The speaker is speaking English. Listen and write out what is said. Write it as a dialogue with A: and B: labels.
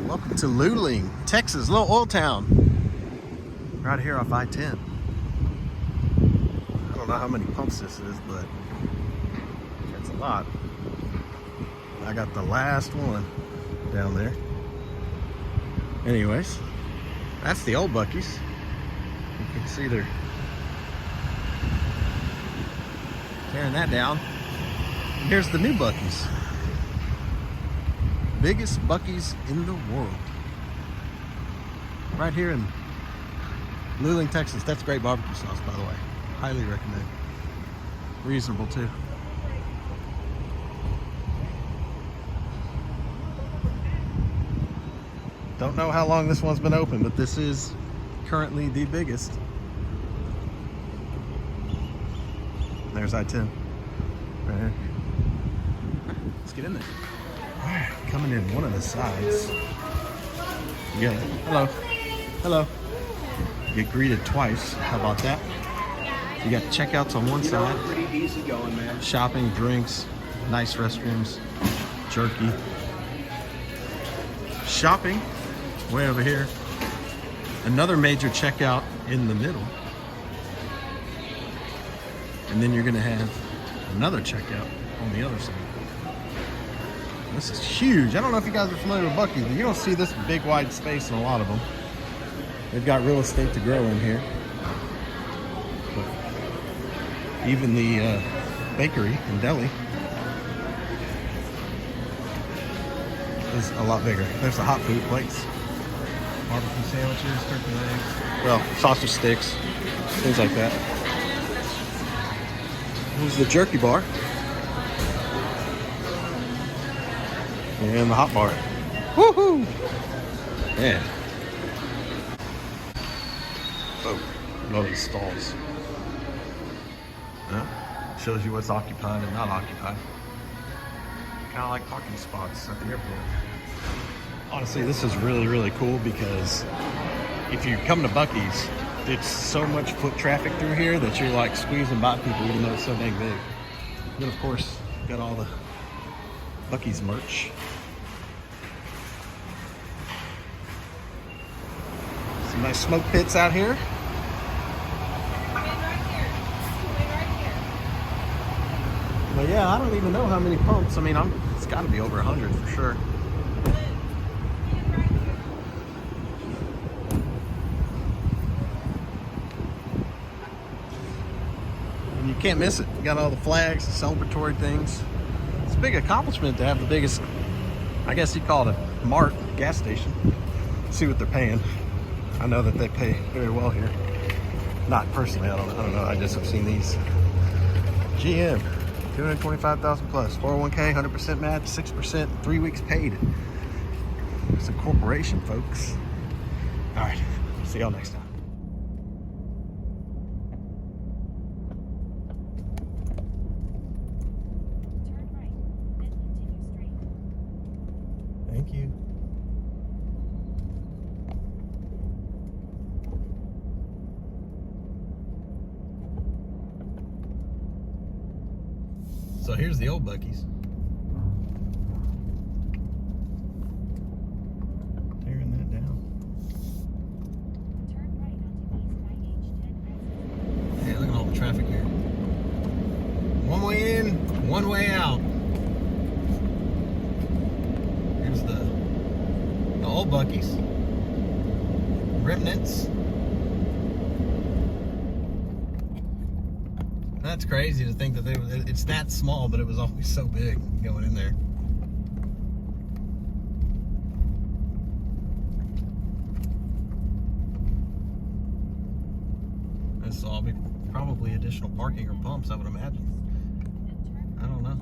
A: Welcome to Luling, Texas, little oil town. Right here off I-10. I don't know how many pumps this is, but it's a lot. I got the last one down there. Anyways, that's the old Buc-ee's. You can see they're tearing that down. And here's the new Buc-ee's. Biggest Buc-ee's in the world. Right here in Luling, Texas. That's great barbecue sauce, by the way. Highly recommend. Reasonable too. Don't know how long this one's been open, but this is currently the biggest. There's I-10 right here. Let's get in there. All right, coming in one of the sides. You get hello. You get greeted twice. How about that? You got checkouts on one side.
B: Pretty easy going, man.
A: Shopping, drinks, nice restrooms, jerky. Shopping, way over here. Another major checkout in the middle. And then you're gonna have another checkout on the other side. This is huge. I don't know if you guys are familiar with Buc-ee's, but you don't see this big wide space in a lot of them. They've got real estate to grow in here. But even the bakery and deli is a lot bigger. There's the hot food plates. Barbecue sandwiches, turkey legs. Well, sausage sticks, things like that. There's the jerky bar. And the hot bar. Woohoo! Yeah. Oh, loaded stalls. Yeah. Shows you what's occupied and not occupied. Kind of like parking spots at the airport. Honestly, this is really, really cool because if you come to Buc-ee's, it's so much foot traffic through here that you're like squeezing by people even though it's so dang big. Then of course, got all the Buc-ee's merch. Some nice smoke pits out here. But yeah, I don't even know how many pumps. I mean, it's got to be over 100 for sure. And you can't miss it. You got all the flags, the celebratory things. It's a big accomplishment to have the biggest, I guess you'd call it a mart, gas station. See what they're paying. I know that they pay very well here. Not personally, I don't know. I just have seen these. GM, 225,000 plus, 401k, 100% match, 6%, 3 weeks paid. It's a corporation, folks. All right, see y'all next time.
C: Turn right, then continue straight.
A: Thank you. So here's the old Buc-ee's. Tearing that down.
C: Turn right onto East IH 10.
A: Hey, look at all the traffic here. One way in, one way out. Here's the old Buc-ee's. Remnants. That's crazy to think that it's that small, but it was always so big going in there. This will all be probably additional parking or pumps, I would imagine. I don't know.